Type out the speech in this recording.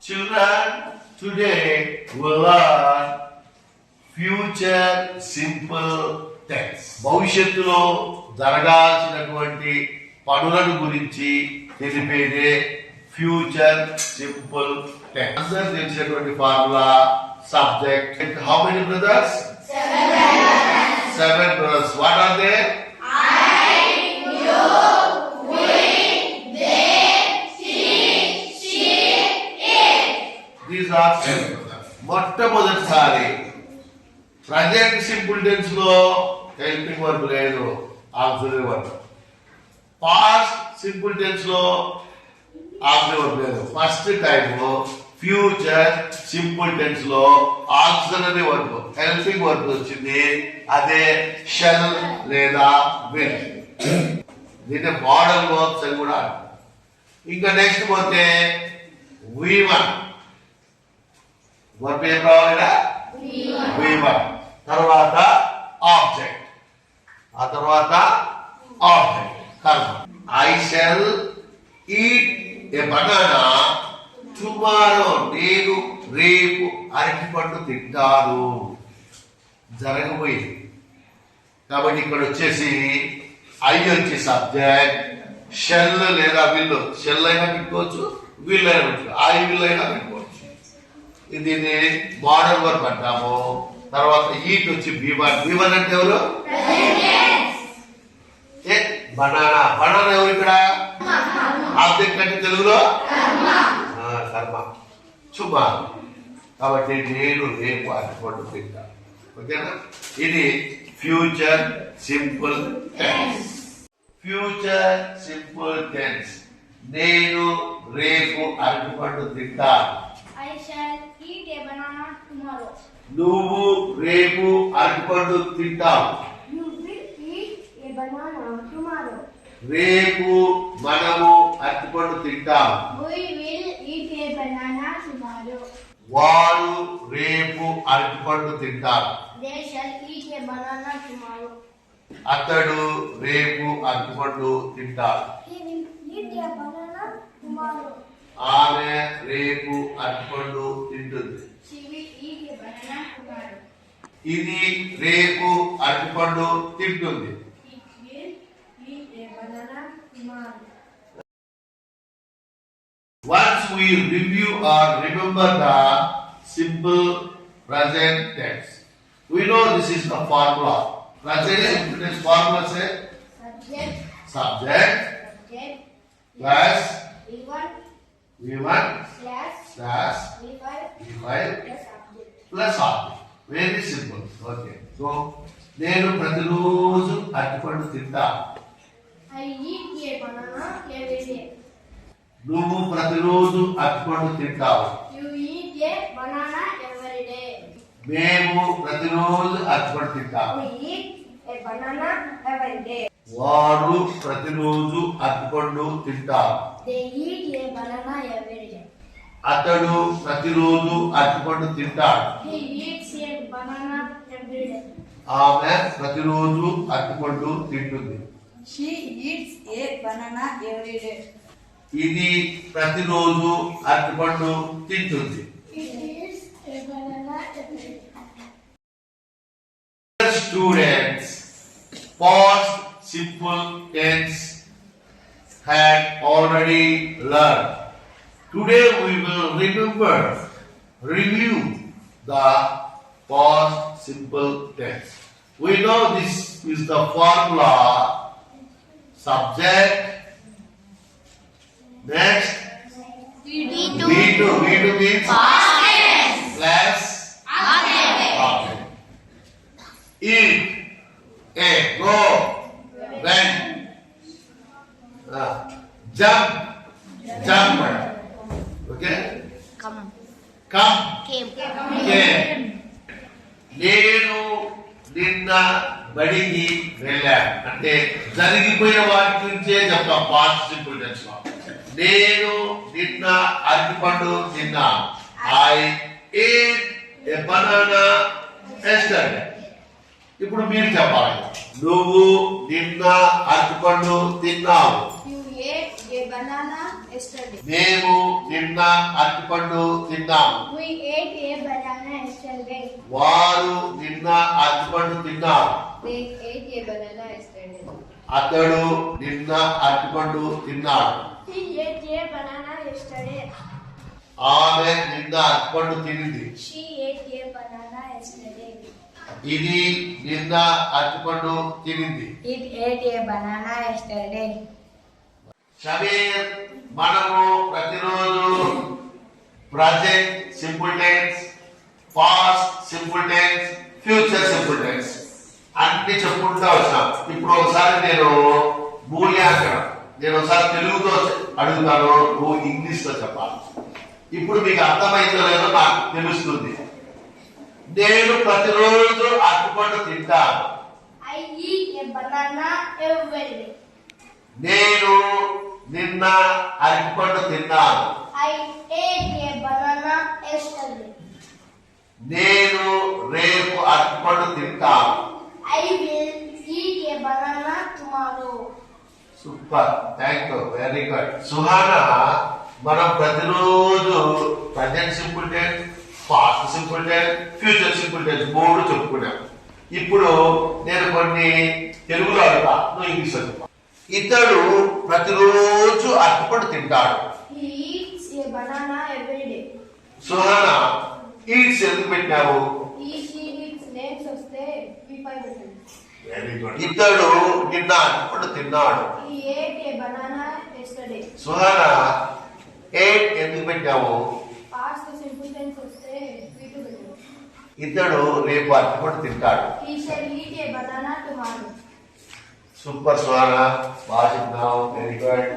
Children, today we'll learn future simple tense. భవిష్యత్తులో జరగాల్సినటువంటి పనులను గురించి తెలిపేదే ఫ్యూచర్ సింపుల్ టెన్స్. అందరూ తెలిసినటువంటి formula subject. How many brothers? Seven brothers. What are they? These are seven brothers. మొట్టమొదటిసారి present simple tense లో helping verb లేదు, auxiliary verb. Past simple tense లో ఆక్సిలరీ వర్బ్ లేదు. First time future simple tense లో auxiliary verb helping verb వచ్చింది. అదే shell లేదా will. దీన్ని మోడల్ వర్బ్స్ అని కూడా అంటారు. ఇంకా నెక్స్ట్ పోతే V1 వర్బ్ ఏం కావాలిగా V1. తర్వాత ఆబ్జెక్ట్, ఆ తర్వాత ఆబ్జెక్ట్ కర్మ. I shall eat a banana tomorrow. నేను రేపు అరటి పండు తింటాను. జరగబోయింది కాబట్టి ఇక్కడ వచ్చేసి ఐ వచ్చి సబ్జెక్ట్, షెల్ లేదా విల్. షెల్ అయినా పెట్టుకోవచ్చు, విల్ అయినా పెట్టుకోవచ్చు, ఐ విల్ అయినా పెట్టుకోవచ్చు. దీన్ని మోడల్ వర్బ్ అంటాము. తర్వాత ఈట్ వచ్చి V1. V1 అంటే ఎవరు? బనానా. బనానా ఎవరు ఇక్కడ? ఆబ్జెక్ట్ అంటే తెలుగులో కర్మ. టుమారో. కాబట్టి నేను రేపు అరటి పండు తింటాను. ఓకేనా? ఇది future simple tense. Future simple tense. నేను రేపు అరటి పండు తింటాను. I shall eat a banana tomorrow. నువ్వు రేపు అరటి పండు తింటావు. You will eat a banana tomorrow. రేపు మనము అరటి పండు తింటాం. We will eat a banana tomorrow. వారు రేపు అరటి పండు తింటారు. They shall eat a banana tomorrow. అతడు రేపు అరటి పండు తింటాడు. He will eat a banana tomorrow. ఆమె రేపు అరటి పండు తింటుంది. She will eat a banana tomorrow. ఇది రేపు అరటి పండు తింటుంది. It will eat a banana tomorrow. Once we review or remember the simple present tense, we know this is the formula. Present simple tense formula say Subject. subject Subject. plus V1 V1 slash V5 plus subject. plus object. Very simple. Okay. So, నేను ప్రతిరోజు అరటిపండు తింటా. I eat a banana every day. నువ్వు ప్రతిరోజు అరటిపండు తింటావు. You eat a banana every day. మేము ప్రతిరోజు అరటిపండు తింటాము. We eat a banana every day. వారు ప్రతిరోజు అరటిపండు తింటారు. They eat a banana every day. అతడు ప్రతిరోజు అరటిపండు తింటాడు. He eats a banana every day. ఆమె ప్రతిరోజు అరటిపండు తింటుంది. She eats a banana every day. ఇది ప్రతిరోజు అరటిపండు తింటుంది. It eats a banana every day. Students, past simple tense had already learned. Today we will review the past simple tense. We know this is the formula. Subject. Next. V2 means plus object. Eat. A. Go. Went. Jump. Jumped. Okay. Come. Came. నేను నిన్న బడికి వెళ్ళాను. అంటే జరిగిపోయిన వాటి నుంచే చెప్తాం past simple tense లో. నేను నిన్న అరటిపండు తిన్నాను. I ate a banana yesterday. ఇప్పుడు మీరు చెప్పాలి. నువ్వు నిన్న అరటిపండు తిన్నావు. You ate a banana yesterday. మేము నిన్న అరటిపండు తిన్నాము. We ate a banana yesterday. వారు నిన్న అరటిపండు తిన్నారు. They ate a banana yesterday. అతడు నిన్న అరటిపండు తిన్నాడు. He ate a banana yesterday. ఆమె నిన్న అరటిపండు తినింది. She ate a banana yesterday. ఇది నిన్న అరటిపండు తినింది. It ate a banana yesterday. Shabbir, మనము ప్రతిరోజు present simple tense, past simple tense, future simple tense అన్ని చెప్పుకుంటూ వచ్చాం. ఇప్పుడు ఒకసారి నేను మూల్యాంకనం, నేను ఒకసారి తెలుగుతో అడుగుతాను, నువ్వు ఇంగ్లీష్ లో చెప్పాలి. ఇప్పుడు మీకు అర్థమైందో లేదో నాకు తెలుస్తుంది. నేను ప్రతిరోజు అరటిపండు తింటాను. I eat a banana every day. నేను నిన్న అరటిపండు తిన్నాను. I ate a banana yesterday. నేను రేపు అరటిపండు తింటాను. I will eat a banana tomorrow. Super, thank you, very good. Suhana, మనం ప్రతిరోజు present simple tense, past simple tense, future simple tense మూడు చెప్పుకున్నాం. ఇప్పుడు నేను కొన్ని తెలుగులో అడుగుతా, నువ్వు ఇంగ్లీష్ చెప్పా. ఇతడు ప్రతిరోజు అరటిపండు తింటాడు. He eats a banana every day. Suhana, eats ఎందుకు పెట్టినావు? He, she, its names వస్తే V5 పెట్టండి. Very good. ఇతడు నిన్న అరటిపండు తిన్నాడు. He ate a banana yesterday. Suhana, eight ఎందుకు పెట్టావు? Past simple tense వస్తే V2 పెట్టండి. ఇతడు రేపు అరటిపండు తింటాడు. He shall eat a banana tomorrow. Super Suhana, బాగా చెప్పినావు, వెరీ గుడ్.